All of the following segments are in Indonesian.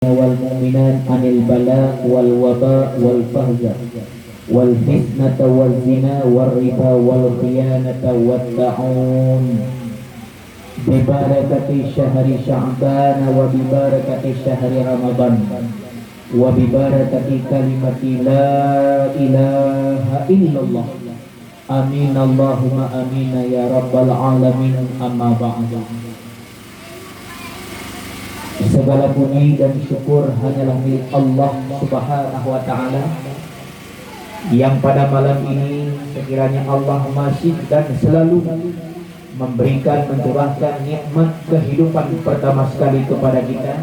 والمؤمنات عن البلاء والوباء والفهزة والفتنة والزنا والربا والخيانة والطاعون ببركة شهر شعبان وببركة شهر رمضان وببركة كلمة لا إله إلا الله آمين اللهم آمين يا رب العالمين. أما بعد, segala puji dan syukur hanyalah milik Allah Subhanahu wa Ta'ala, yang pada malam ini sekiranya Allah masih dan selalu memberikan, mencurahkan nikmat kehidupan pertama sekali kepada kita.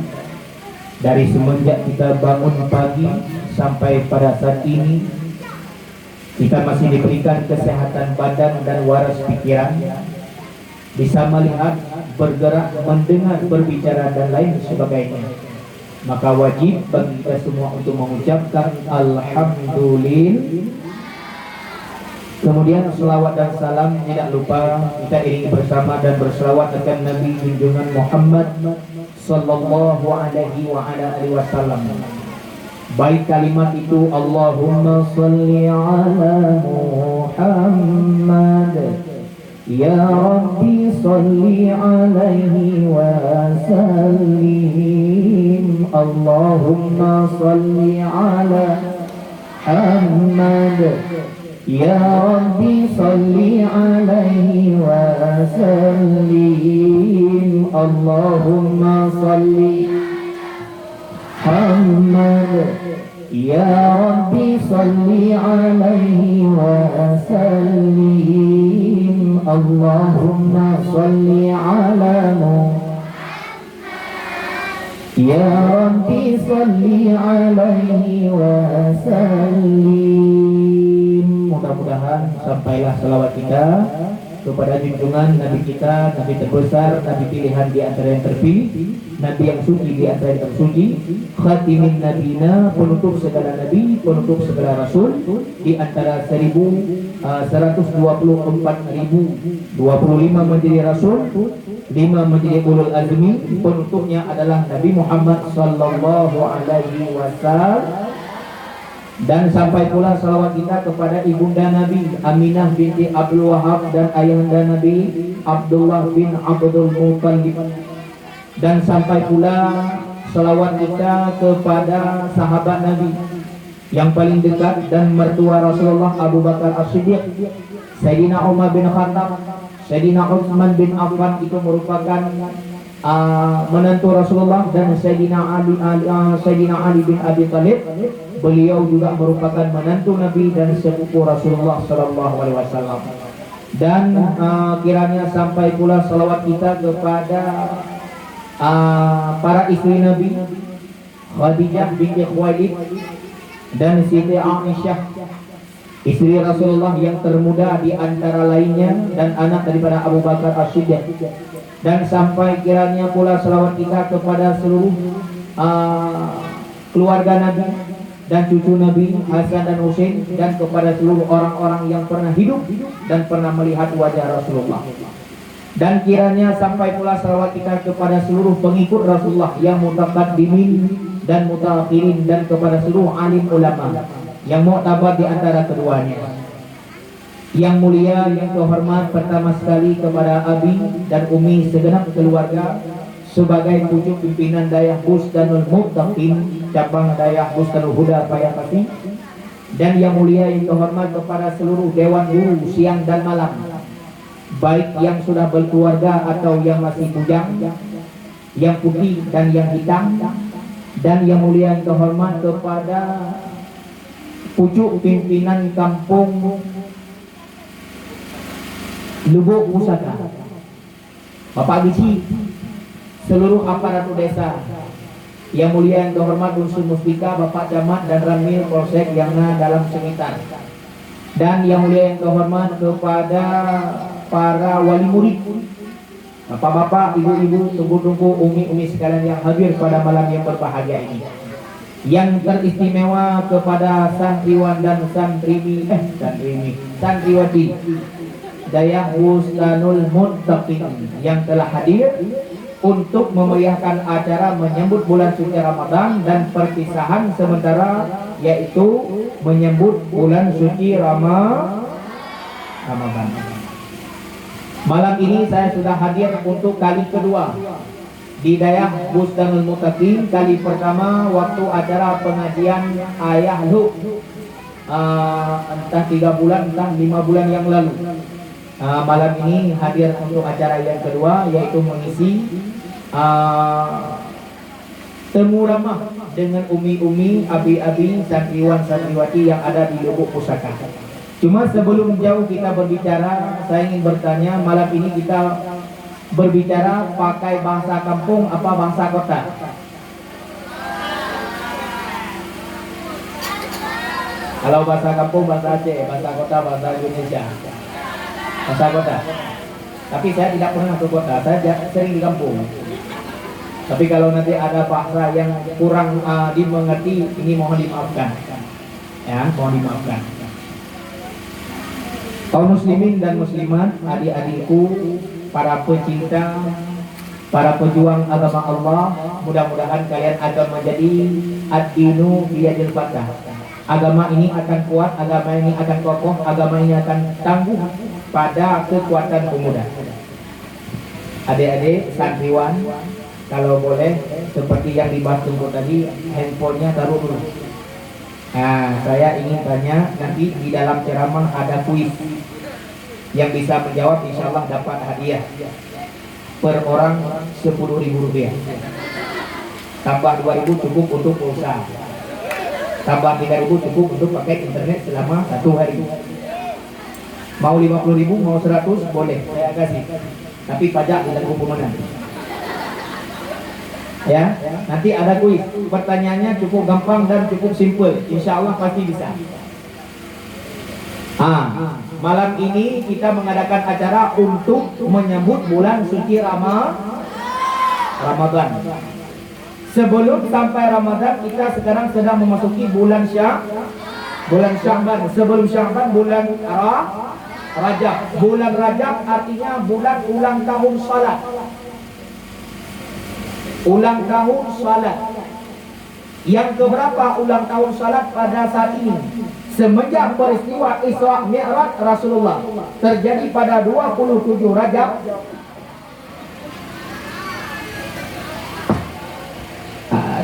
Dari semenjak kita bangun pagi sampai pada saat ini, kita masih diberikan kesehatan badan dan waras pikiran, bisa melihat, bergerak, mendengar, berbicara dan lain sebagainya. Maka wajib bagi kita semua untuk mengucapkan alhamdulillah. Kemudian selawat dan salam tidak lupa kita iringi bersama dan berselawat akan Nabi junjungan Muhammad sallallahu alaihi wa ala alihi wasallam. Baik kalimat itu Allahumma shalli ala Muhammad, ya Rabbi salli alaihi wa sallim. Allahumma salli ala Muhammad, ya Rabbi salli alaihi wa sallim. Allahumma salli Muhammad, ya Rabbi salli alaihi wa sallim. Allahumma salli ala Muhammad, ya Rabbi salli alaihi wa sallim. Mudah-mudahan sampailah selawat kita kepada junjungan Nabi kita, Nabi terbesar, Nabi pilihan di antara yang terpilih, Nabi yang suci di antara yang tersuci, khatimin nabina, penutup segala nabi, penutup segala rasul, di antara 124.025 menjadi rasul, 5 menjadi ulul azmi, penutupnya adalah Nabi Muhammad sallallahu alaihi wasallam. Dan sampai pula salawat kita kepada ibunda Nabi Aminah binti Abdul Wahab dan ayahanda Nabi Abdullah bin Abdul Muttalib. Dan sampai pula salawat kita kepada sahabat Nabi yang paling dekat dan mertua Rasulullah, Abu Bakar As-Siddiq, Sayyidina Umar bin Khattab, Sayyidina Utsman bin Affan, itu merupakan menantu Rasulullah, dan Sayyidina Ali bin Abi Thalib, beliau juga merupakan menantu Nabi dan sepupu Rasulullah sallallahu alaihi wasallam. Dan kiranya sampai pula salawat kita kepada para istri Nabi, Khadijah binti Khuwailid dan Siti Aisyah, istri Rasulullah yang termuda di antara lainnya, dan anak daripada Abu Bakar As-Siddiq. Dan sampai kiranya pula salawat kita kepada seluruh keluarga Nabi dan cucu Nabi Hasan dan Husain, dan kepada seluruh orang-orang yang pernah hidup dan pernah melihat wajah Rasulullah. Dan kiranya sampai pula salawat kita kepada seluruh pengikut Rasulullah yang mutaqaddimin dan mutaakhirin, dan kepada seluruh alim ulama yang mu'tabar di antara keduanya. Yang mulia, yang terhormat, pertama sekali kepada Abi dan Umi segenap keluarga sebagai pucuk pimpinan Dayah Bustanul Muttaqin cabang Dayah Bustanul Huda Payapati. Dan yang mulia, yang terhormat kepada seluruh dewan guru siang dan malam, baik yang sudah berkeluarga atau yang masih bujang, yang putih dan yang hitam. Dan yang mulia, yang terhormat kepada pucuk pimpinan kampung Lubuk Pusaka, Bapak Gici, seluruh aparatur desa. Yang mulia, yang terhormat Unsur Mustika, Bapak Camat dan Ramil Polsek yang dalam sekitar. Dan yang mulia, yang terhormat kepada para wali murid, bapak-bapak, ibu-ibu, tunggu-tunggu, umi-umi sekalian yang hadir pada malam yang berbahagia ini. Yang teristimewa kepada santriwan dan santriwati Dayah Bustanul Muttaqin yang telah hadir, untuk memeriahkan acara menyambut bulan suci Ramadan dan perpisahan sementara, yaitu menyambut bulan suci Ramadan. Malam ini saya sudah hadir untuk kali kedua di Dayak Bustanul Muttaqin. Kali pertama waktu acara pengajian Ayah Lu, entah 3 bulan entah 5 bulan yang lalu. Malam ini hadir untuk acara yang kedua, yaitu mengisi temu ramah dengan umi-umi, abi-abi, santriwan-santriwati yang ada di Lubuk Pusaka. Cuma sebelum jauh kita berbicara, saya ingin bertanya, malam ini kita berbicara pakai bahasa kampung apa bahasa kota? Kalau bahasa kampung bahasa Aceh, bahasa kota bahasa Indonesia. Bahasa kota. Tapi saya tidak pernah ke kota, saya sering di kampung. Tapi kalau nanti ada bahasa yang kurang dimengerti, ini mohon dimaafkan. Ya, mohon dimaafkan. Kaum muslimin dan muslimat, adik-adikku, para pecinta, para pejuang agama Allah, mudah-mudahan kalian akan menjadi ad-dinu biyadil fatah. Agama ini akan kuat, agama ini akan kokoh, agama ini akan tangguh pada kekuatan pemuda. Adik-adik santriwan, kalau boleh seperti yang dibahas tunggu tadi, handphonenya taruh dulu. Nah, saya ingin tanya, nanti di dalam ceramah ada kuis. Yang bisa menjawab insya Allah dapat hadiah. Per orang Rp10.000. Tambah 2.000 cukup untuk pulsa. Tambah 3.000 cukup untuk pakai internet selama 1 hari. Mau 50.000, mau 100 boleh, saya kasih. Tapi pajak tidak hukuman. Ya, nanti ada kuis. Pertanyaannya cukup gampang dan cukup simple. Insya Allah pasti bisa. Malam ini kita mengadakan acara untuk menyambut bulan suci Ramadan. Sebelum sampai Ramadan, kita sekarang sedang memasuki bulan Sya'ban. Sebelum Sya'ban bulan Rajab. Bulan Rajab artinya bulan ulang tahun salat. Ulang tahun salat. Yang keberapa ulang tahun salat pada saat ini? Semenjak peristiwa Isra Mi'raj Rasulullah terjadi pada 27 Rajab.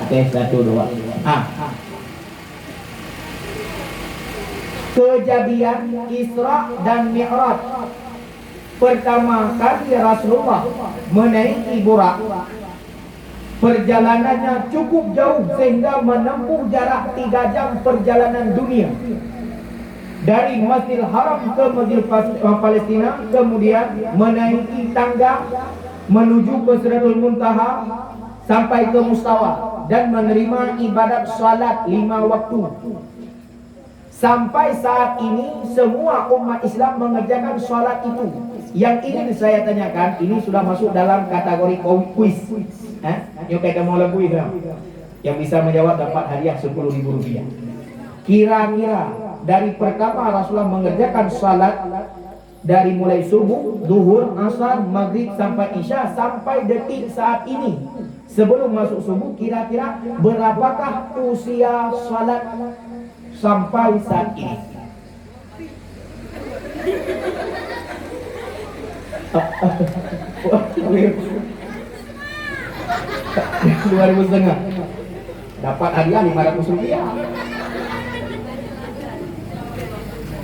Tes 1 2. Kejadian Isra dan Mi'raj. Pertama kali Rasulullah menaiki Burak. Perjalanannya cukup jauh sehingga menempuh jarak 3 jam perjalanan dunia. Dari Masjidil Haram ke Masjid Palestina, kemudian menaiki tangga menuju ke Sidratul Muntaha sampai ke Mustawa dan menerima ibadat salat 5 waktu. Sampai saat ini semua umat Islam mengerjakan salat itu. Yang ingin saya tanyakan, ini sudah masuk dalam kategori kuis. Yuk kita mau kuis ya? Yang bisa menjawab dapat hadiah Rp10.000. Kira-kira dari pertama Rasulullah mengerjakan salat dari mulai subuh, zuhur, asar, maghrib sampai isya sampai detik saat ini, sebelum masuk subuh, kira-kira berapakah usia salat sampai saat ini? $2.500 dapat hadiah Rp500.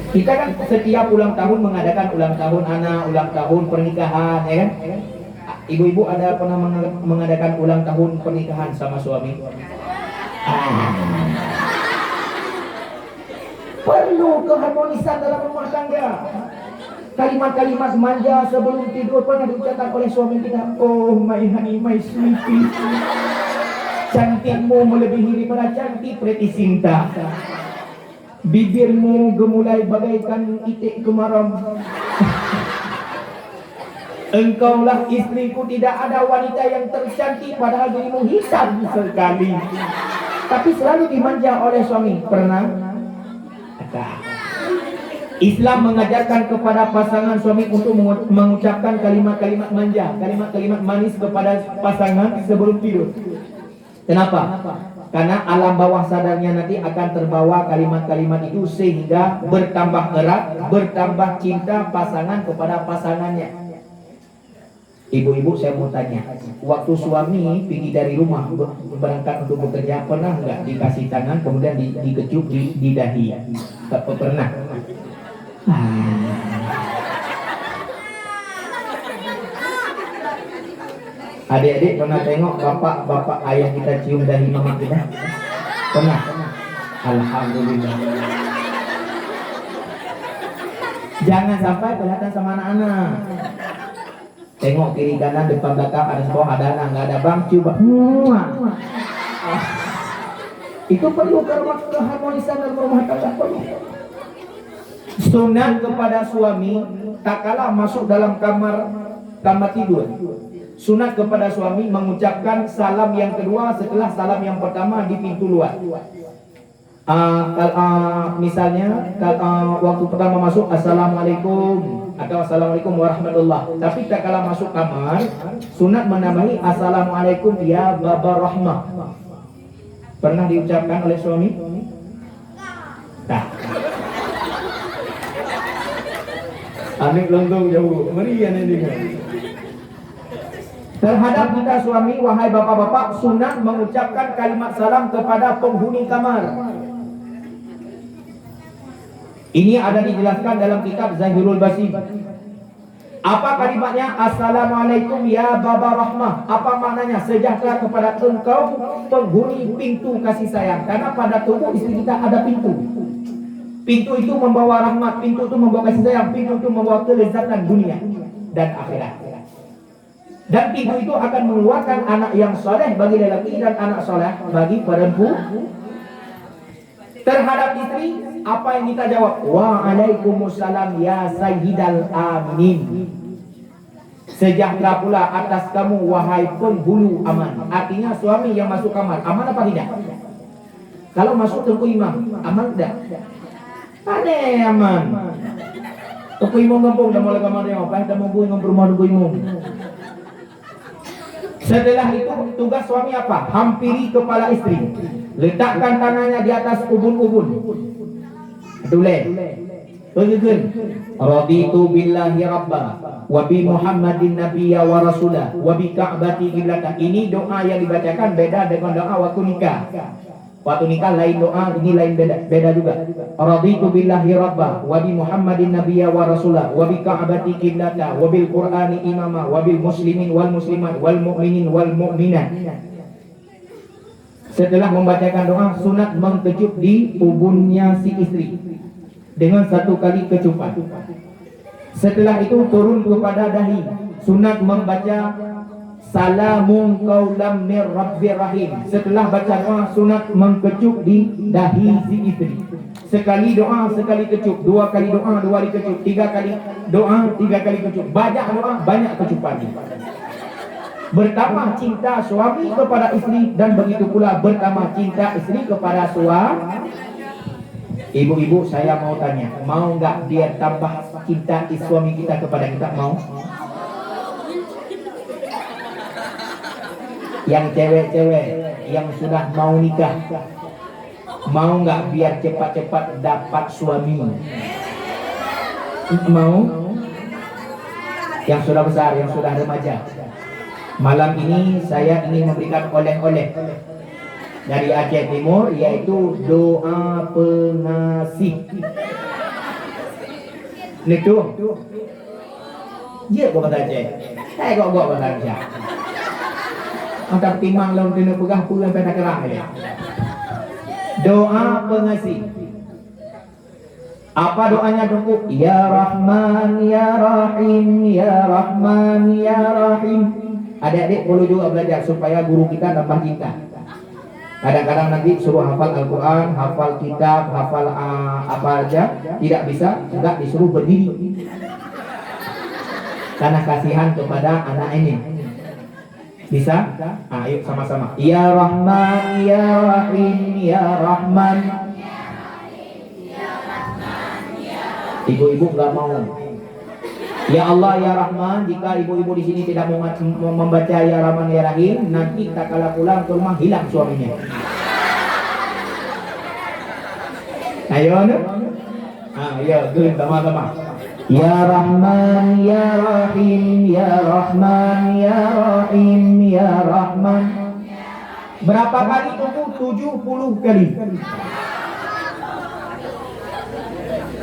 Kita kan setiap ulang tahun mengadakan ulang tahun anak, ulang tahun pernikahan, ya kan? Ibu-ibu ada pernah mengadakan ulang tahun pernikahan sama suami? Perlu keharmonisan dalam rumah tangga. Kalimat-kalimat manja sebelum tidur pernah diucapkan oleh suami kita. Oh my honey, my sweetie, cantikmu melebihi daripada cantik Preti Sinta. Bibirmu gemulai bagaikan itik kemaram. Engkaulah istriku, tidak ada wanita yang tercantik padahal dirimu hitam sekali. Tapi selalu dimanja oleh suami. Pernah? Islam mengajarkan kepada pasangan suami untuk mengucapkan kalimat-kalimat manja, kalimat-kalimat manis kepada pasangan sebelum tidur. Kenapa? Karena alam bawah sadarnya nanti akan terbawa kalimat-kalimat itu sehingga bertambah erat, bertambah cinta pasangan kepada pasangannya. Ibu-ibu, saya mau tanya, waktu suami pergi dari rumah berangkat untuk bekerja, pernah nggak dikasih tangan kemudian dikecup di dahi? Pernah. Adik-adik pernah tengok bapak ayah kita cium dahi mama kita? Pernah? Alhamdulillah. Jangan sampai kelihatan sama anak-anak. Tengok kiri kanan depan belakang ada sekolah, ada anak, nggak ada bang, coba. Itu perlu keharmonisan dalam rumah tangga. Sunat kepada suami tak kalah masuk dalam kamar tidur. Sunat kepada suami mengucapkan salam yang kedua setelah salam yang pertama di pintu luar. Misalnya waktu pertama masuk assalamualaikum atau assalamualaikum warahmatullah. Tapi tak kalah masuk kamar, sunat menambahi assalamualaikum ya baba rahmah. Pernah diucapkan oleh suami? Tak. Anik lontong jauh, merian ini. Terhadap kita suami, wahai bapak-bapak, sunat mengucapkan kalimat salam kepada penghuni kamar. Ini ada dijelaskan dalam kitab Zahirul Basim. Apa kalimatnya? Assalamualaikum ya baba rahmah. Apa maknanya? Sejahtera kepada engkau penghuni pintu kasih sayang. Karena pada tubuh istri kita ada pintu. Pintu itu membawa rahmat, pintu itu membawa kasih sayang, pintu itu membawa kelezatan dunia dan akhirat. Dan pintu itu akan mengeluarkan anak yang soleh bagi lelaki dan anak soleh bagi perempuan. Terhadap istri, apa yang kita jawab? Waalaikumsalam ya sayyidal amin. Sejahtera pula atas kamu wahai penghulu aman. Artinya suami yang masuk kamar aman apa tidak? Kalau masuk tengku imam aman tidak? Ada aman. Tengku imam gampang dah mulai kamar dia. Apa dah mau buat dengan rumah tengku imam. Setelah itu tugas suami apa? Hampiri kepala istri. Letakkan tangannya di atas ubun-ubun. Tulen. Pegegen. Raditu billahi rabba wa bi Muhammadin nabiyya wa rasulah wa bi ka'bati qiblatan. Ini doa yang dibacakan beda dengan doa waktu nikah. Waktu nikah lain doa, ini lain beda juga. Raditu billahi rabba wa bi Muhammadin nabiyya wa rasulah wa bi ka'bati qiblatan wa bil qur'ani imama wa bil muslimin wal muslimat wal mu'minin wal mu'minat. Setelah membacakan doa, sunat mengkecup di ubunnya si istri dengan satu kali kecupan. Setelah itu turun kepada dahi, sunat membaca salamun qaulam mir rabbir rahim. Setelah baca doa, sunat mengkecup di dahi si istri. Sekali doa, sekali kecup. Dua kali doa, dua kali kecup. Tiga kali doa, tiga kali kecup. Banyak doa, banyak kecupan. Bertambah cinta suami kepada istri dan begitu pula bertambah cinta istri kepada suami. Ibu-ibu, saya mau tanya, mau nggak biar tambah cinta suami kita kepada kita? Mau? Yang cewek-cewek yang sudah mau nikah, mau nggak biar cepat-cepat dapat suami? Mau? Yang sudah besar, yang sudah remaja. Malam ini saya ingin memberikan oleh-oleh dari Aceh Timur, yaitu doa pengasih. Itu dia kok kata Aceh, saya kok bahasa Indonesia. Angkat timang lawan kena pegah pulang pada kerang ya. Doa pengasih. Apa doanya dongku? Ya Rahman ya Rahim, ya Rahman ya Rahim. Adik-adik perlu juga belajar supaya guru kita tambah cinta. Kadang-kadang nanti suruh hafal Al-Quran, hafal kitab, hafal apa aja, tidak bisa, enggak disuruh berdiri. Karena kasihan kepada anak ini. Bisa? Ayo sama-sama. Ya Rahman, Ya Rahim, Ya Rahman. Ibu-ibu nggak mau. Ya Allah ya Rahman, jika ibu-ibu di sini tidak mau membaca ya Rahman ya Rahim, nanti tak kala pulang ke rumah hilang suaminya. Ayo, ya, geun sama-sama. Ya Rahman ya Rahim, ya Rahman ya Rahim, ya Rahman. Berapa kali tunggu? 70 kali.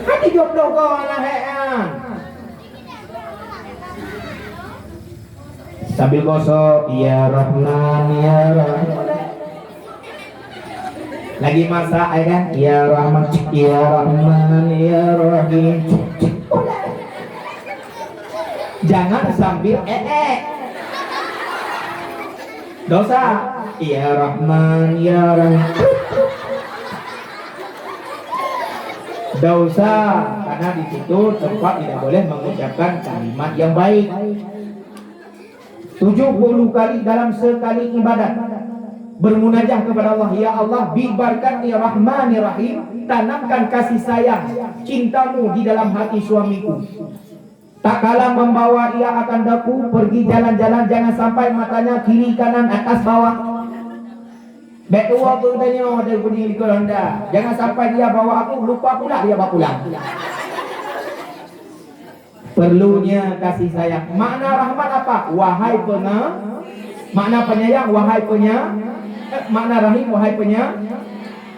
Hati jomblo kau anak hean. Sambil gosok, ya Rahman ya Rahim. Lagi masak ya kan? Ya Rahman ya Rahman ya Rahim. Jangan sambil dosa. Ya Rahman ya Rahim. Dosa, karena di situ tempat tidak boleh mengucapkan kalimat yang baik. 70 kali dalam sekali ibadat bermunajah kepada Allah. Ya Allah, bibarkati Rahmani Rahim, tanamkan kasih sayang cintamu di dalam hati suamiku. Tak kala membawa ia akan daku pergi jalan-jalan, jangan sampai matanya kiri kanan atas bawah. Betua bertanya dari kuning likul anda, jangan sampai dia bawa aku lupa pula dia bawa pulang. Perlunya kasih sayang. Makna rahmat apa? Wahai makna penyayang, wahai makna rahim, wahai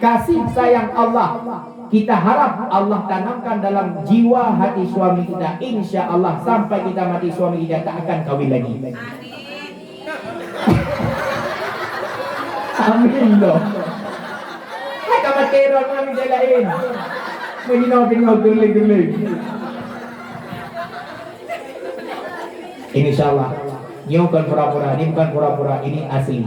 kasih sayang Allah. Kita harap Allah tanamkan dalam jiwa hati suami kita. Insya Allah sampai kita mati suami kita tak akan kawin lagi. Amin loh. Hai kamu teror kami jalain. Menginau gerling. Insyaallah. Ini bukan pura-pura, ini asli.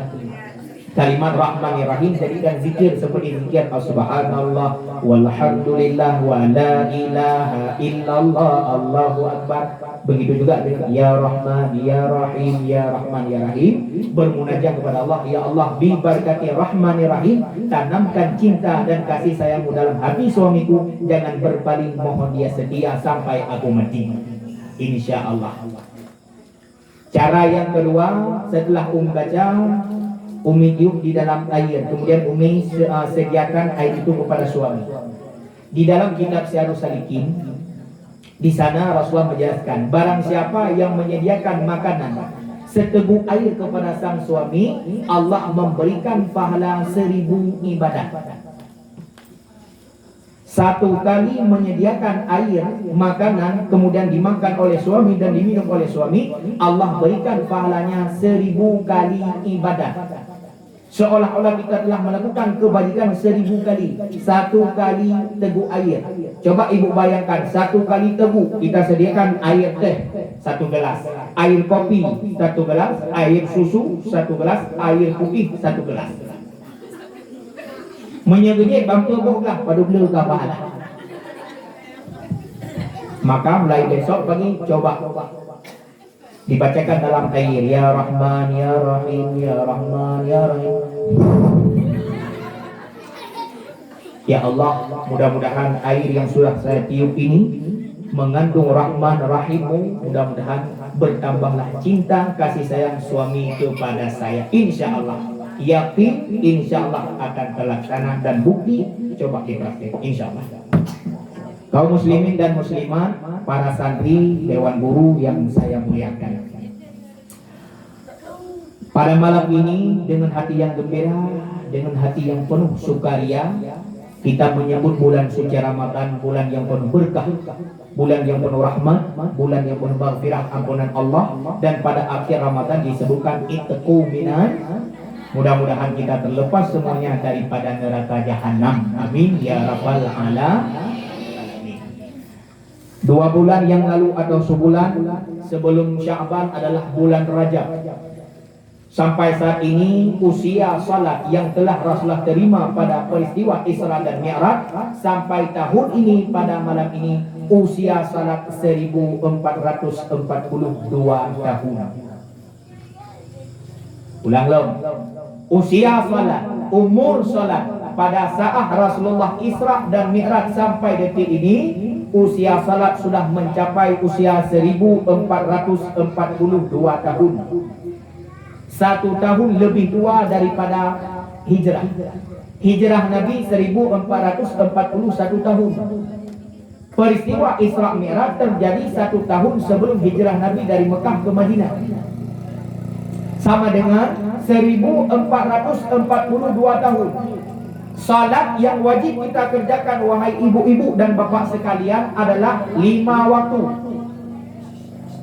Kalimat Rahmanir Rahim jadikan zikir seperti zikir Subhanallah walhamdulillah wa la ilaha illallah Allahu akbar. Begitu juga dengan ya Rahman ya Rahim, ya Rahman ya Rahim, bermunajah kepada Allah. Ya Allah, bibarkati Rahmanir Rahim, tanamkan cinta dan kasih sayangmu dalam hati suamiku, jangan berpaling, mohon dia setia sampai aku mati. Insyaallah. Cara yang kedua, setelah baca, Umi tiup di dalam air, kemudian Umi sediakan air itu kepada suami. Di dalam kitab Syarus Salikin, di sana Rasulullah menjelaskan, barang siapa yang menyediakan makanan seteguk air kepada sang suami, Allah memberikan pahala 1000 ibadat. Satu kali menyediakan air, makanan, kemudian dimakan oleh suami dan diminum oleh suami, Allah berikan pahalanya 1000 kali ibadat. Seolah-olah kita telah melakukan kebajikan 1000 kali. Satu kali teguk air. Coba ibu bayangkan, satu kali teguk kita sediakan air teh 1 gelas, air kopi 1 gelas, air susu 1 gelas, air putih 1 gelas. Menyegejek bangku bukan pada beliau ke pahala. Maka mulai besok pagi coba dibacakan dalam air, ya Rahman ya Rahim, ya Rahman ya Rahim. Ya Allah, mudah-mudahan air yang sudah saya tiup ini mengandung Rahman Rahimmu. Mudah-mudahan bertambahlah cinta kasih sayang suami kepada saya. Insya Allah, yakin insya Allah akan terlaksana dan bukti coba dipraktik insya Allah. Kaum muslimin dan muslimat, para santri, dewan guru yang saya muliakan, pada malam ini dengan hati yang gembira, dengan hati yang penuh sukaria, kita menyambut bulan suci Ramadan, bulan yang penuh berkah, bulan yang penuh rahmat, bulan yang penuh maghfirah ampunan Allah. Dan pada akhir Ramadan disebutkan ittaqu minan. Mudah-mudahan kita terlepas semuanya daripada neraka jahanam. Amin ya rabbal alamin. 2 bulan yang lalu atau sebulan sebelum Sya'ban adalah bulan Rajab. Sampai saat ini usia salat yang telah Rasulullah terima pada peristiwa Isra dan Mi'raj sampai tahun ini pada malam ini usia salat 1442 tahun. Ulang lom. Usia salat, umur salat pada saat Rasulullah Isra dan Mi'raj sampai detik ini, usia salat sudah mencapai usia 1442 tahun. 1 tahun lebih tua daripada hijrah. Hijrah Nabi 1441 tahun. Peristiwa Isra Mi'raj terjadi 1 tahun sebelum hijrah Nabi dari Mekah ke Madinah. Sama dengan 1442 tahun. Salat yang wajib kita kerjakan wahai ibu-ibu dan bapak sekalian adalah 5 waktu.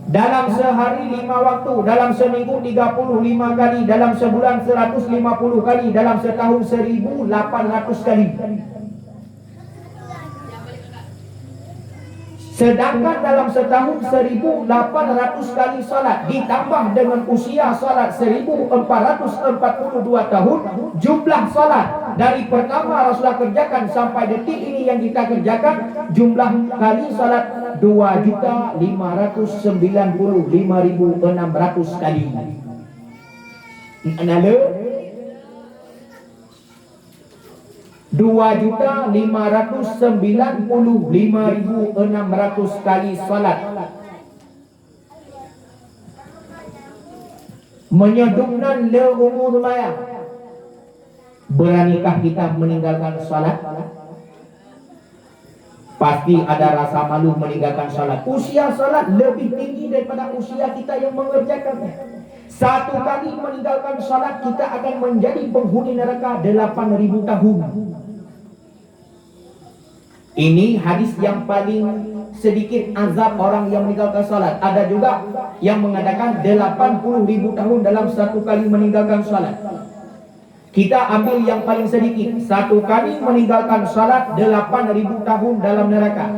Dalam sehari 5 waktu, dalam seminggu 35 kali, dalam sebulan 150 kali, dalam setahun 1800 kali. Sedangkan dalam setahun 1800 kali salat ditambah dengan usia salat 1442 tahun, jumlah salat dari pertama Rasulullah kerjakan sampai detik ini yang kita kerjakan, jumlah kali salat 2.595.600 kali. Nala 2.595.600 kali salat. Menyedukkan le umur maya. Beranikah kita meninggalkan salat? Pasti ada rasa malu meninggalkan salat. Usia salat lebih tinggi daripada usia kita yang mengerjakannya. 1 kali meninggalkan salat kita akan menjadi penghuni neraka 8.000 tahun. Ini hadis yang paling sedikit azab orang yang meninggalkan salat. Ada juga yang mengatakan 80.000 tahun dalam 1 kali meninggalkan salat. Kita ambil yang paling sedikit. 1 kali meninggalkan salat 8.000 tahun dalam neraka.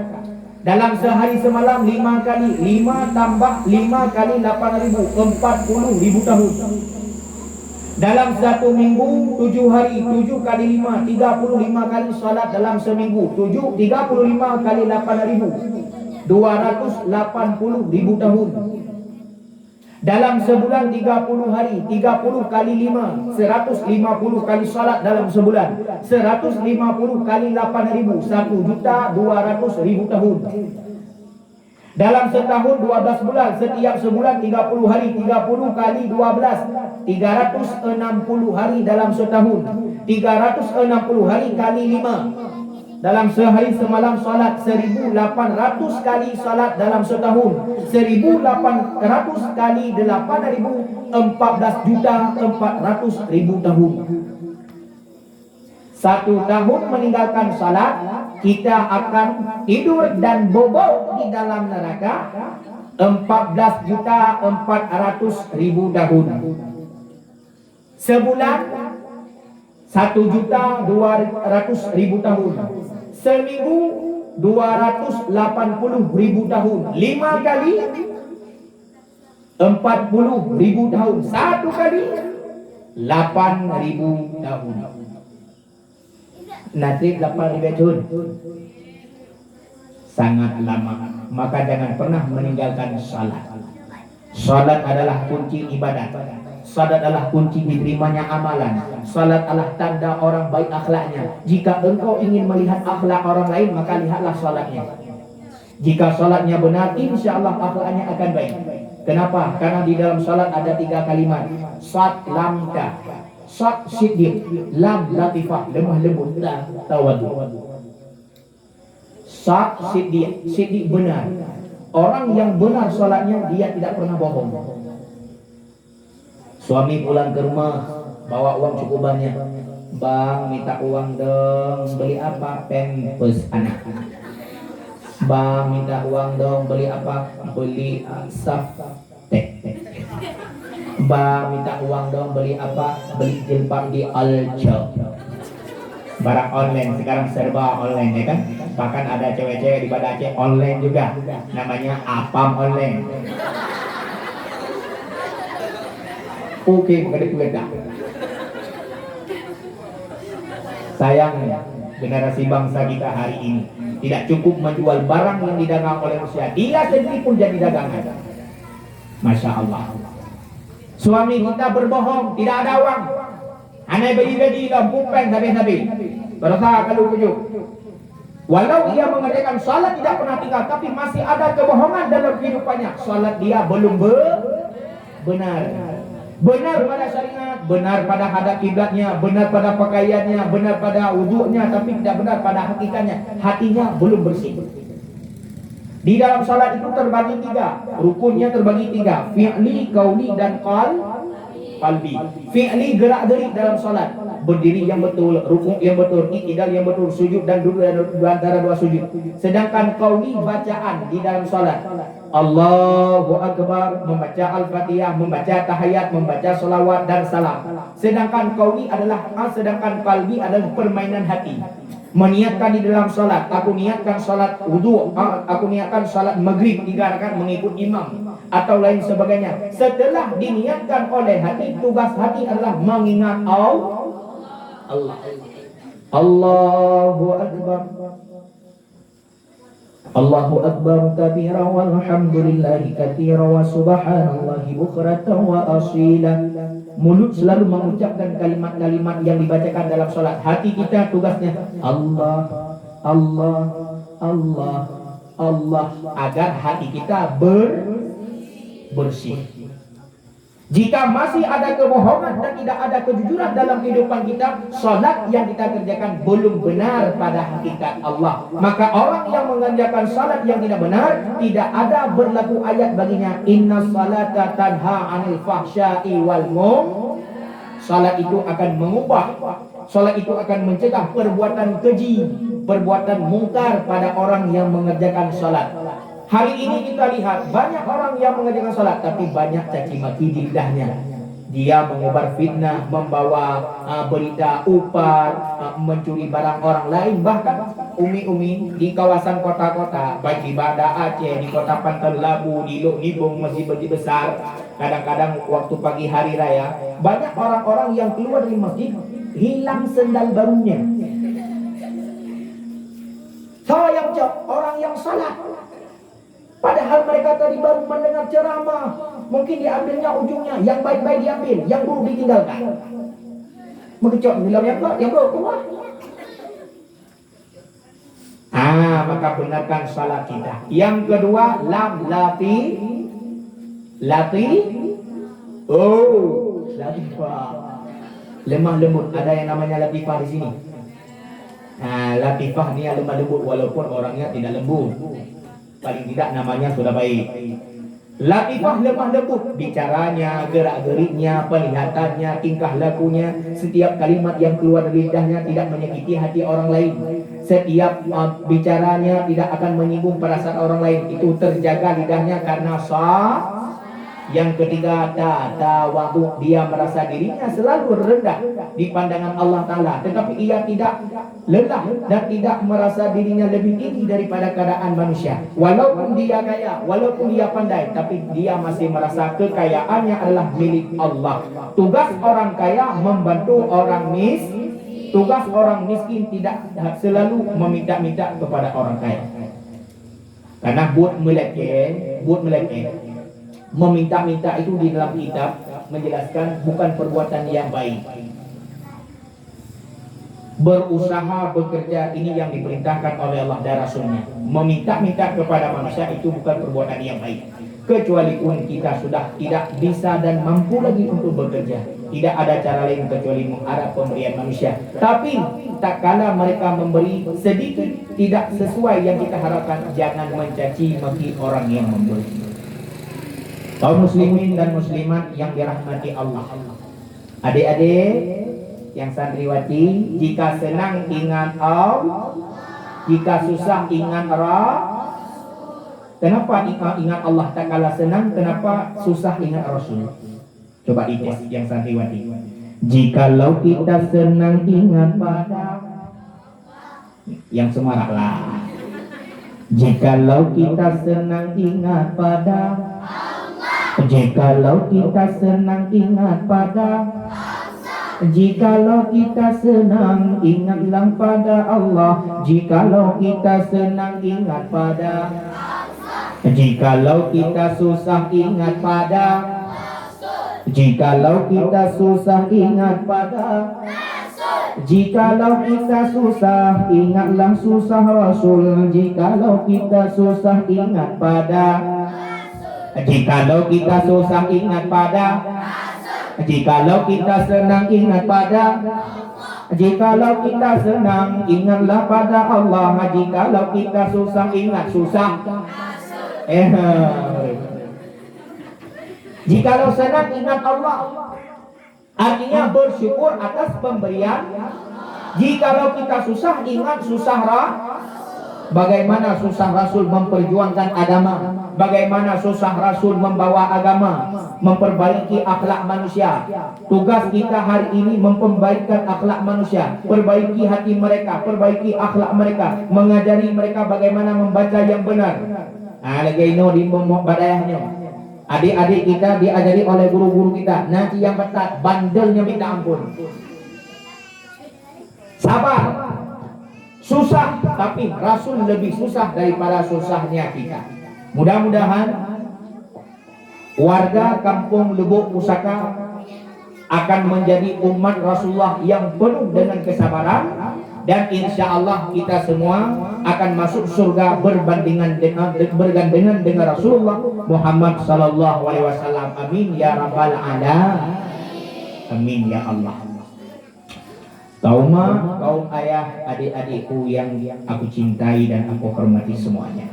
Dalam sehari semalam 5 kali, 5 tambah 5 kali 8.000, 40.000 tahun. Dalam 1 minggu 7 hari, 7 kali 5, 35 kali salat dalam seminggu. 35 kali 8.000, 280.000 tahun. Dalam sebulan 30 hari, 30 kali 5, 150 kali salat dalam sebulan. 150 kali 8.000, 1.200.000 tahun. Dalam setahun 12 bulan, setiap sebulan 30 hari, 30 kali 12, 360 hari dalam setahun. 360 hari kali 5. Dalam sehari semalam salat 1.800 kali salat dalam setahun. 1.800 kali 8.000, 14.400.000 tahun. 1 tahun meninggalkan salat, kita akan tidur dan bobok di dalam neraka 14.400.000 tahun. Sebulan 1.200.000 tahun. Seminggu 280.000 tahun. 5 kali 40.000 tahun. 1 kali 8.000 tahun. Nanti 8.000 tahun. Sangat lama. Maka jangan pernah meninggalkan salat. Salat adalah kunci ibadat. Salat adalah kunci diterimanya amalan. Salat adalah tanda orang baik akhlaknya. Jika engkau ingin melihat akhlak orang lain, maka lihatlah salatnya. Jika salatnya benar, insya Allah akhlaknya akan baik. Kenapa? Karena di dalam salat ada 3 kalimat. Sat lamka, sat siddiq, lam latifah, lemah lembut, tawadu. Sat siddiq, siddiq benar. Orang yang benar salatnya, dia tidak pernah bohong. Suami pulang ke rumah bawa uang cukup banyak. Bang, minta uang dong, beli apa? Pampers anak. Bang, minta uang dong, beli apa? Beli saftek. Bang, minta uang dong, beli apa? Beli jilbab di Alco. Barang online, sekarang serba online ya kan? Bahkan ada cewek-cewek di Banda Aceh online juga. Namanya Apam online. Oke, beda. Sayangnya generasi bangsa kita hari ini tidak cukup menjual barang yang didagang oleh manusia, dia sendiri pun jadi dagangan. Masya Allah. Suami kita berbohong, tidak ada uang. Anai beli-beli lampu pen habis-habis. Berusaha kalau tujuh. Walau ia mengerjakan salat tidak pernah tinggal, tapi masih ada kebohongan dalam kehidupannya, salat dia belum benar. Benar pada syariat, benar pada hadap kiblatnya, benar pada pakaiannya, benar pada wuduknya, tapi tidak benar pada hakikatnya. Hatinya belum bersih. Di dalam salat itu terbagi tiga, rukunnya terbagi tiga, fi'li, qauli, dan qalbi. Fi'li gerak-gerik dalam salat, berdiri yang betul, rukuk yang betul, i'tidal yang betul, sujud dan duduk antara dua sujud. Sedangkan qauli bacaan di dalam salat, Allahu Akbar, membaca Al-Fatihah, membaca tahiyat, membaca salawat dan salam. Sedangkan qalbi adalah permainan hati. Meniatkan di dalam salat, aku niatkan salat wudu, aku niatkan salat maghrib 3 rakaat mengikut imam atau lain sebagainya. Setelah diniatkan oleh hati, tugas hati adalah mengingat Allah. Allahu Akbar. Allahu Akbar kabira walhamdulillahi katsira wa subhanallahi bukratan wa asila. Mulut selalu mengucapkan kalimat-kalimat yang dibacakan dalam salat. Hati kita tugasnya Allah, Allah, Allah, Allah, agar hati kita bersih. Jika masih ada kebohongan dan tidak ada kejujuran dalam kehidupan kita, salat yang kita kerjakan belum benar pada hakikat Allah. Maka orang yang mengerjakan salat yang tidak benar, tidak ada berlaku ayat baginya, inna salata tanha 'anil fahsya'i wal munkar. Salat itu akan mengubah, salat itu akan mencegah perbuatan keji, perbuatan mungkar pada orang yang mengerjakan salat. Hari ini kita lihat banyak orang yang mengerjakan salat tapi banyak caci maki di lidahnya. Dia menyebar fitnah, membawa berita upar, mencuri barang orang lain. Bahkan umi-umi di kawasan kota-kota, baik di Banda Aceh, di kota Pantai Labu, di Lok Nibung, masjid-masjid besar. Kadang-kadang waktu pagi hari raya, banyak orang-orang yang keluar dari masjid hilang sendal barunya. Sayang orang yang salat. Padahal mereka tadi baru mendengar ceramah, mungkin diambilnya ujungnya, yang baik-baik diambil, yang buruk ditinggalkan. Mengecok bilang yang buruk keluar. Maka benarkan salat kita. Yang kedua, latifah. Lemah lembut. Ada yang namanya latifah di sini. Latifah ni lemah lembut walaupun orangnya tidak lembut. Paling tidak namanya sudah baik. Latifah lemah lembut, bicaranya, gerak-geriknya, penglihatannya, tingkah lakunya, setiap kalimat yang keluar dari lidahnya tidak menyakiti hati orang lain. Setiap bicaranya tidak akan menyinggung perasaan orang lain. Itu terjaga lidahnya karena sah. Yang ketiga, tawadhu, dia merasa dirinya selalu rendah di pandangan Allah Ta'ala, tetapi ia tidak lelah dan tidak merasa dirinya lebih tinggi daripada keadaan manusia. Walaupun dia kaya, walaupun dia pandai, tapi dia masih merasa kekayaannya adalah milik Allah. Tugas orang kaya membantu orang miskin. Tugas orang miskin tidak selalu meminta-minta kepada orang kaya. Karena buat melekeh, meminta-minta itu di dalam kitab menjelaskan bukan perbuatan yang baik. Berusaha, bekerja, ini yang diperintahkan oleh Allah dan Rasulnya. Meminta-minta kepada manusia itu bukan perbuatan yang baik. Kecuali pun kita sudah tidak bisa dan mampu lagi untuk bekerja, tidak ada cara lain kecuali mengharap pemberian manusia. Tapi tak kala mereka memberi sedikit tidak sesuai yang kita harapkan, jangan mencaci maki orang yang memberi. Kaum muslimin dan muslimat yang dirahmati Allah, adik-adik yang santriwati, jika senang ingat Allah, jika susah ingat Rasul. Kenapa ingat Allah tak kalah senang, kenapa susah ingat Rasul? Coba dites yang santriwati. Jikalau kita senang ingat pada, yang semaraklah. Jikalau kita senang ingat pada, jikalau kita senang ingat pada, jikalau kita senang ingatlah pada Allah, jikalau kita senang ingat pada, jikalau kita susah ingat pada, jikalau kita susah ingat pada, Jikalau kita susah, ingatlah susah Rasul. Jikalau kita susah, ingat pada. Jikalau kita susah, ingat pada. Jikalau kita senang, ingat pada. Jikalau kita senang, ingatlah pada Allah. Jikalau kita susah, ingat susah. Jikalau senang, ingat Allah. Artinya bersyukur atas pemberian. Jikalau kita susah, ingat susah bagaimana susah Rasul memperjuangkan agama, bagaimana susah Rasul membawa agama, memperbaiki akhlak manusia. Tugas kita hari ini memperbaikkan akhlak manusia, perbaiki hati mereka, perbaiki akhlak mereka, mengajari mereka bagaimana membaca yang benar. Lagi ini di badayahnya. Adik-adik kita diajari oleh guru-guru kita. Nanti yang betat, bandelnya minta ampun. Sabar. Susah, tapi Rasul lebih susah daripada susahnya kita. Mudah-mudahan warga kampung Lubuk Pusaka akan menjadi umat Rasulullah yang penuh dengan kesabaran. Dan insya Allah kita semua akan masuk surga bergandengan dengan Rasulullah Muhammad sallallahu alaihi wasallam. Amin ya rabbal alamin. Amin ya Allah. Tauma kaum ayah, adik-adikku yang aku cintai dan aku hormati semuanya.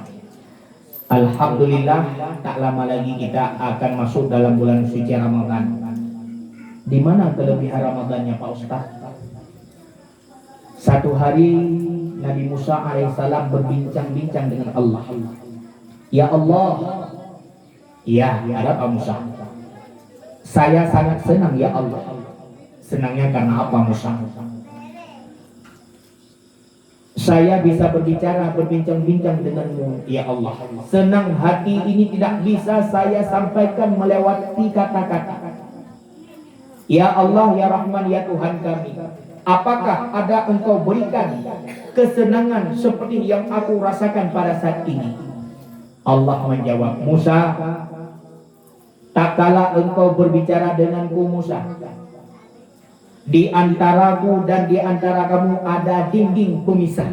Alhamdulillah, tak lama lagi kita akan masuk dalam bulan suci Ramadan. Di mana kelebihan Ramadannya Pak Ustaz? Satu hari Nabi Musa alaihissalam berbincang-bincang dengan Allah. Ya Allah, ya ada Pak Musa. Saya sangat senang ya Allah. Senangnya karena apa Musa? Saya bisa berbicara, berbincang-bincang denganmu ya Allah. Senang hati ini tidak bisa saya sampaikan melewati kata-kata. Ya Allah, ya Rahman, ya Tuhan kami, apakah ada engkau berikan kesenangan seperti yang aku rasakan pada saat ini? Allah menjawab, Musa, tak kala engkau berbicara denganku Musa, di antaraku dan di antara kamu ada dinding pemisah,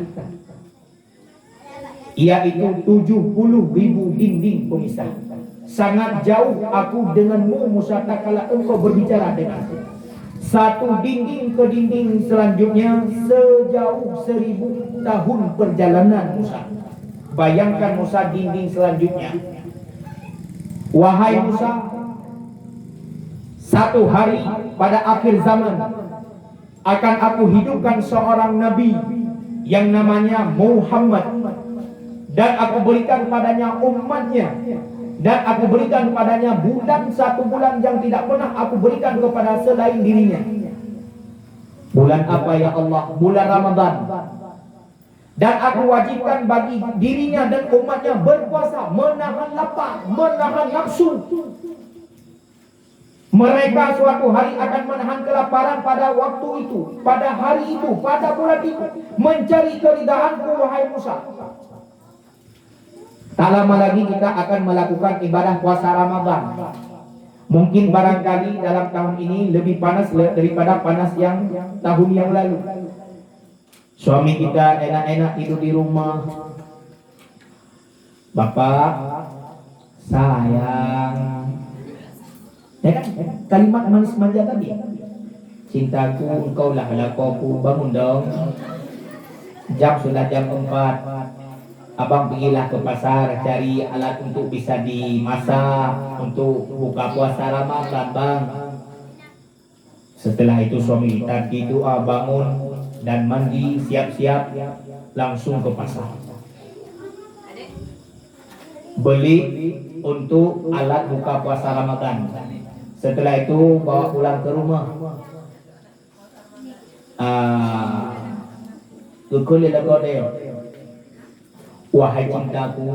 yaitu 70.000 dinding pemisah. Sangat jauh aku denganmu Musa tak kala engkau berbicara denganku. Satu dinding ke dinding selanjutnya sejauh 1000 tahun perjalanan Musa. Bayangkan Musa dinding selanjutnya. Wahai Musa, satu hari pada akhir zaman akan aku hidupkan seorang nabi yang namanya Muhammad, dan aku berikan padanya umatnya, dan aku berikan padanya bulan, 1 bulan yang tidak pernah aku berikan kepada selain dirinya. Bulan apa ya Allah? Bulan Ramadan. Dan aku wajibkan bagi dirinya dan umatnya berpuasa, menahan lapar, menahan nafsu. Mereka suatu hari akan menahan kelaparan pada waktu itu, pada hari itu, pada bulan itu, mencari keridaanku wahai Musa. Tak lama lagi kita akan melakukan ibadah puasa Ramadan. Mungkin barangkali dalam tahun ini lebih panas daripada panas yang tahun yang lalu. Suami kita enak-enak tidur di rumah. Bapak, sayang. Ya kan? Kalimat manis manja tadi. Cintaku, engkau lah lakoku, bangun dong. Sudah jam 4. Abang pergilah ke pasar cari alat untuk bisa dimasak untuk buka puasa Ramadan bang. Setelah itu suami tadi doa bangun dan mandi siap-siap langsung ke pasar. Beli untuk alat buka puasa Ramadan. Setelah itu bawa pulang ke rumah. Wahai cintaku,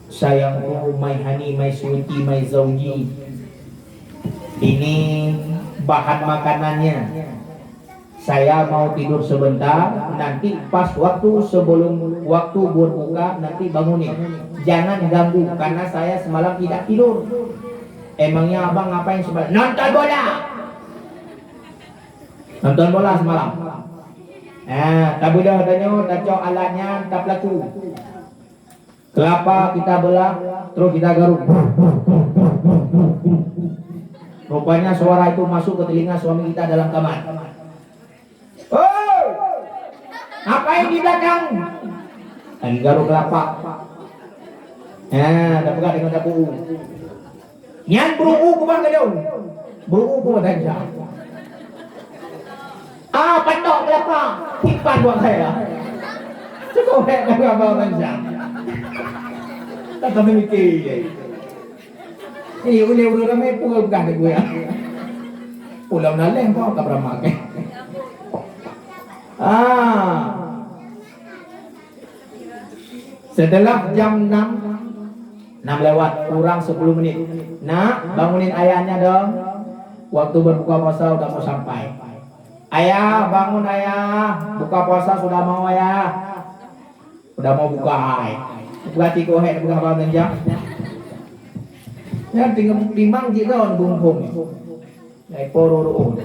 sayangku, my honey, my sweetie, my zauji, ini bahan makanannya. Saya mau tidur sebentar, nanti pas waktu sebelum waktu berbuka nanti bangunin. Jangan ganggu karena saya semalam tidak tidur. Emangnya abang ngapain semalam? Nonton bola. Nonton bola semalam. Tak boleh tanya, tak cok alatnya, tak pelaku. Kelapa kita belah, terus kita garuk. Rupanya suara itu masuk ke telinga suami kita dalam kamar. Oh, ngapain di belakang? Lagi garuk kelapa. Dah pegang dengan dapur. Yang beruku kubang ke daun. Beruku kubang saja. Pandok kelapa. Tipan buat saya. Cukup hebat dengan saja. Tak kami mikir. Ini boleh ramai pukul pegang ke gue. Pulau naleng kau tak pernah makan. Setelah jam 6 lewat kurang 10 menit. Nak, bangunin ayahnya dong. Waktu berbuka puasa udah mau sampai. Ayah, bangun ayah. Buka puasa sudah mau ayah. Udah mau buka ayah. Buka ciko hek, buka bangun jam. Ya tinggal limang jika on bungkung. Naik pororo.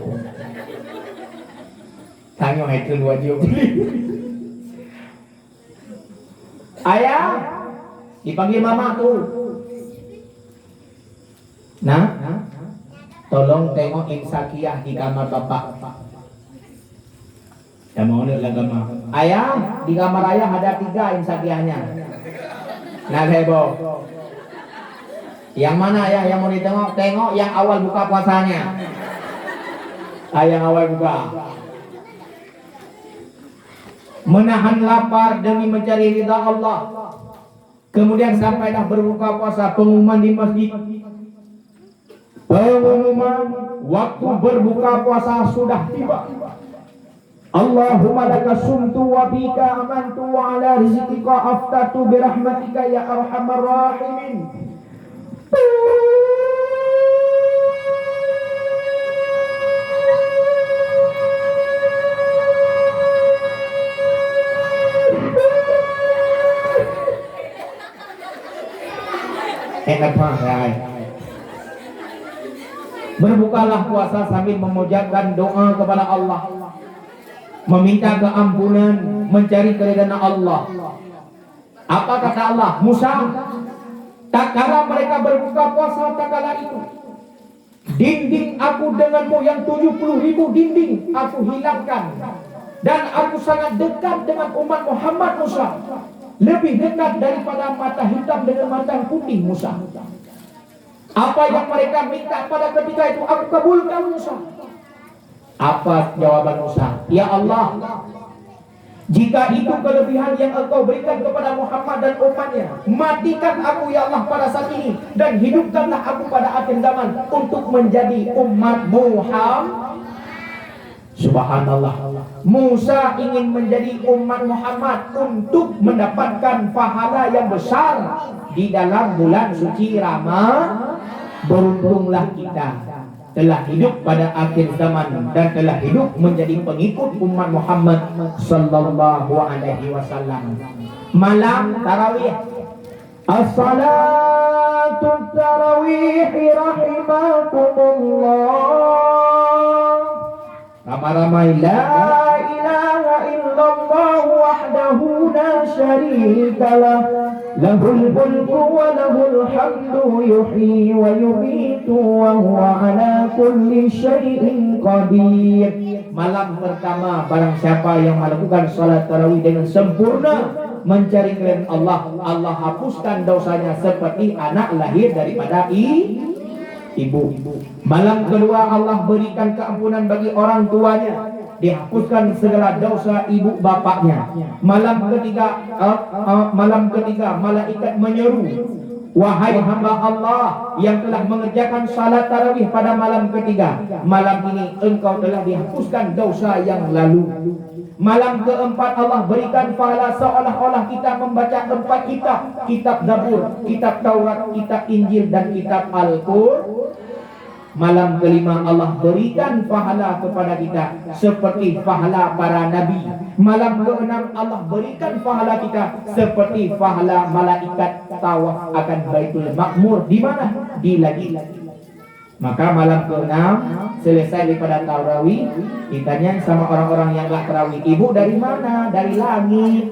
Tangyo hek keluar jauh. Ayah, dipanggil mama tuh. Nah, tolong tengok insakiyah di kamar bapak. Ya mau nih lagama. Ayah, di kamar ayah ada 3 insakiyahnya. Nah, heboh. Yang mana ayah yang mau ditengok? Tengok yang awal buka puasanya. Yang awal buka. Menahan lapar demi mencari ridha Allah. Kemudian sampai dah berbuka puasa, pengumuman di masjid. Pengumuman waktu berbuka puasa sudah tiba. Allahumma laka sumtu wa bika amantu wa ala rizqika aftatu birahmatika ya arhamar rahimin. Enak banget. Berbukalah puasa sambil memujakan doa kepada Allah, meminta keampunan, mencari keridhaan Allah. Apa kata Allah? Musa, tak kala mereka berbuka puasa, tak kala itu dinding aku denganmu yang 70.000 dinding aku hilangkan, dan aku sangat dekat dengan umat Muhammad Musa, lebih dekat daripada mata hitam dengan mata putih Musa. Apa yang mereka minta pada ketika itu aku kabulkan Musa. Apa jawaban Musa? Ya Allah, jika itu kelebihan yang engkau berikan kepada Muhammad dan umatnya, matikan aku ya Allah pada saat ini, dan hidupkanlah aku pada akhir zaman untuk menjadi umat Muhammad. Subhanallah. Musa ingin menjadi umat Muhammad untuk mendapatkan pahala yang besar di dalam bulan suci Ramadan. Beruntunglah kita telah hidup pada akhir zaman dan telah hidup menjadi pengikut umat Muhammad sallallahu alaihi wasallam. Malam tarawih. As-salatu tarawih rahimakumullah. Ramai-ramai la ilaha illallah wahdahu la syarikalah, lahul mulku wa lahul hamdu, yuhyi wa yumiitu wa huwa ala kulli syai'in qadir. Malam pertama, barang siapa yang melakukan salat tarawih dengan sempurna, mencari keridhaan Allah, Allah hapuskan dosanya seperti anak lahir daripada ibu. Malam kedua, Allah berikan keampunan bagi orang tuanya, dihapuskan segala dosa ibu bapaknya. Malam ketiga, malaikat menyeru, wahai hamba Allah yang telah mengerjakan salat tarawih pada malam ketiga, malam ini engkau telah dihapuskan dosa yang lalu. Malam keempat, Allah berikan pahala seolah-olah kita membaca 4 kitab, kitab Zabur, kitab Taurat, kitab Injil, dan kitab Al-Qur'an. Malam kelima, Allah berikan pahala kepada kita seperti pahala para nabi. Malam keenam, Allah berikan pahala kita seperti pahala malaikat tawaf akan Baitul Makmur. Di mana? Di langit. Maka malam ke-6 selesai daripada tarawih, ditanya sama orang-orang yang gak tarawih, ibu dari mana? Dari langit.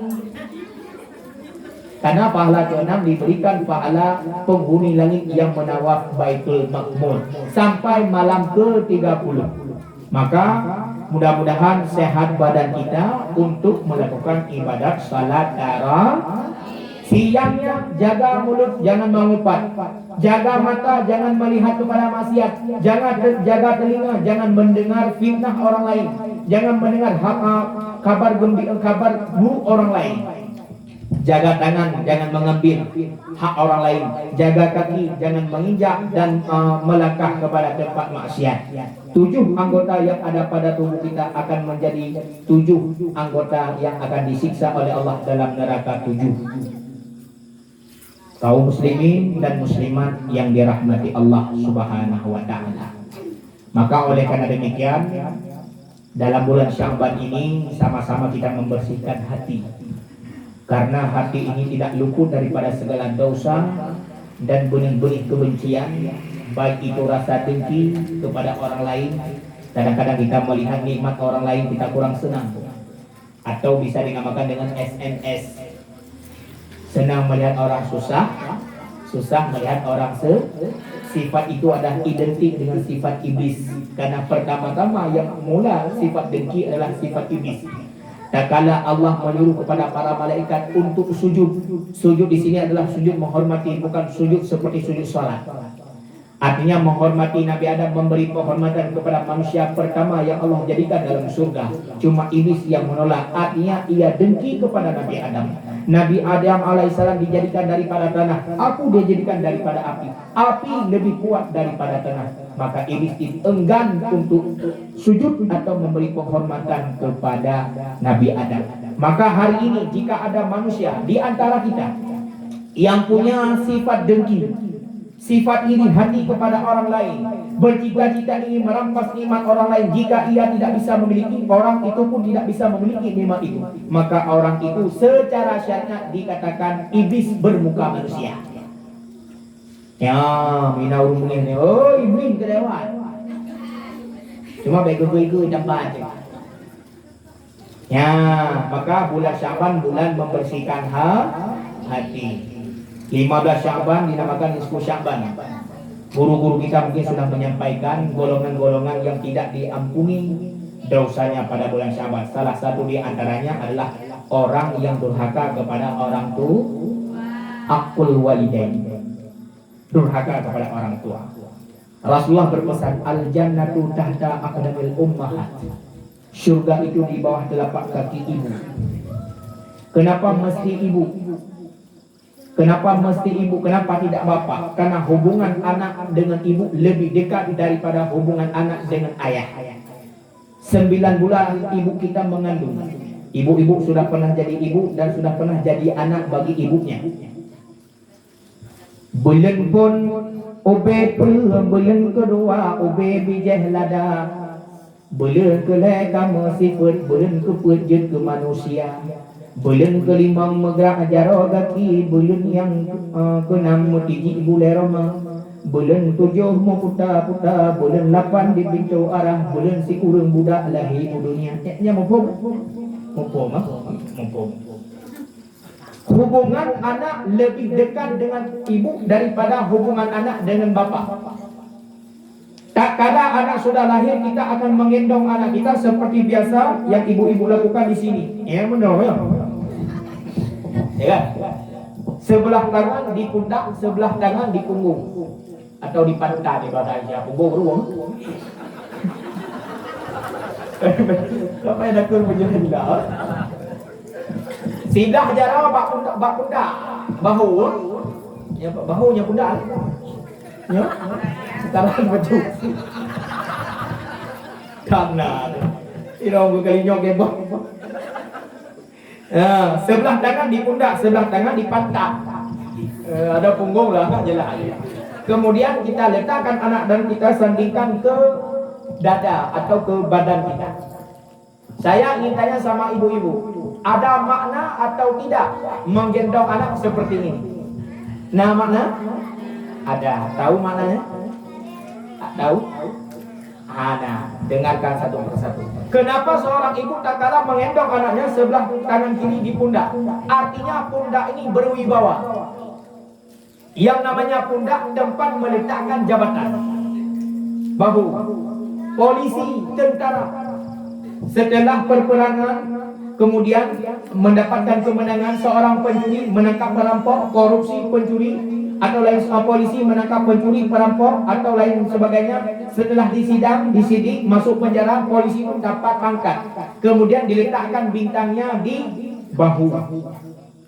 Karena pahala ke-6 diberikan pahala penghuni langit yang menawaf Baitul Ma'mur sampai malam ke-30. Maka mudah-mudahan sehat badan kita untuk melakukan ibadat salat tarawih. Siangnya jaga mulut jangan mengupat, jaga mata jangan melihat kepada maksiat, jaga telinga jangan mendengar fitnah orang lain, jangan mendengar kabar gembira, kabar buruk orang lain. Jaga tangan jangan mengambil hak orang lain, jaga kaki jangan menginjak dan melangkah kepada tempat maksiat. 7 anggota yang ada pada tubuh kita akan menjadi 7 anggota yang akan disiksa oleh Allah dalam neraka 7. Kaum muslimin dan muslimat yang dirahmati Allah Subhanahu wa taala. Maka oleh karena demikian, dalam bulan Sya'ban ini sama-sama kita membersihkan hati. Karena hati ini tidak luput daripada segala dosa dan benih-benih kebencian, baik itu rasa dengki kepada orang lain. Kadang-kadang kita melihat nikmat orang lain kita kurang senang, atau bisa dinamakan dengan SNS. Senang melihat orang susah, susah melihat orang sifat itu adalah identik dengan sifat iblis. Karena pertama-tama yang mula sifat dengki adalah sifat iblis. Tak kala Allah menyuruh kepada para malaikat untuk sujud. Sujud di sini adalah sujud menghormati, bukan sujud seperti sujud salat. Artinya menghormati Nabi Adam, memberi penghormatan kepada manusia pertama yang Allah jadikan dalam surga. Cuma iblis yang menolak, artinya ia dengki kepada Nabi Adam. Nabi Adam alaihissalam dijadikan daripada tanah, aku dia jadikan daripada api. Api lebih kuat daripada tanah. Maka iblis enggan untuk sujud atau memberi penghormatan kepada Nabi Adam. Maka hari ini jika ada manusia di antara kita yang punya sifat dengki, sifat iri hati kepada orang lain, bercita-cita ingin merampas nikmat orang lain, jika ia tidak bisa memiliki, orang itu pun tidak bisa memiliki nikmat itu, maka orang itu secara syariat dikatakan iblis bermuka manusia. Ya, mina urungnya ni, oh iblis kelewat. Cuma bego-bego jambat. Ya, maka bulan Sya'ban bulan membersihkan hati. 15 Sya'ban dinamakan nisfu Sya'ban. Guru-guru kita mungkin sudah menyampaikan golongan-golongan yang tidak diampuni dosanya pada bulan Sya'ban. Salah satu di antaranya adalah orang yang durhaka kepada orang tua, aqul walidain. Durhaka kepada orang tua. Rasulullah berpesan, al-jannatu tahta aqdamil ummahat. Surga itu di bawah telapak kaki ibu. Kenapa mesti ibu? Kenapa mesti ibu? Kenapa tidak bapak? Karena hubungan anak dengan ibu lebih dekat daripada hubungan anak dengan ayah. 9 bulan ibu kita mengandung. Ibu-ibu sudah pernah jadi ibu dan sudah pernah jadi anak bagi ibunya. Bulan pun obe bulan kedua obe bijah lada. Bulan keleka masifat, bulan kepejut ke manusia. Bulan kelima megrak jaro kaki, bulan yang keenam mutiji bulan Roma, bulan 7 mau puta-puta, bulan 8 di pintu arah, bulan si urang budak lahir dunia. Nya mumpung. Hubungan anak lebih dekat dengan ibu daripada hubungan anak dengan bapa. Tak kala anak sudah lahir, kita akan menggendong anak kita seperti biasa yang ibu-ibu lakukan di sini. Ya benar ya. Ya. Sebelah tangan di pundak, sebelah tangan di punggung atau di pantat di bahasa Indonesia. Punggung ruang. Apa yang nak berjalan dah? Sidah jara bak pundak, bahu. Ya bahunya pundak. Ya. Sekarang betul. Karena irong kali nyok sebelah tangan di pundak, sebelah tangan di pantat. Ada punggung lah, tak jelas. Kemudian kita letakkan anak dan kita sandingkan ke dada atau ke badan kita. Saya ingin tanya sama ibu-ibu, ada makna atau tidak menggendong anak seperti ini? Nah makna? Ada. Tahu maknanya? Tahu? Nah, dengarkan satu persatu. Kenapa seorang ibu tak kalah mengendong anaknya sebelah kanan kiri di pundak? Artinya pundak ini berwibawa. Yang namanya pundak tempat meletakkan jabatan. Bahu, polisi, tentara. Setelah perperangan, kemudian mendapatkan kemenangan, seorang pencuri menangkap perampok, korupsi, pencuri, atau lain polisi menangkap pencuri, perampok, atau lain sebagainya. Setelah disidang, disidik, masuk penjara, polisi pun dapat pangkat. Kemudian diletakkan bintangnya di bahu.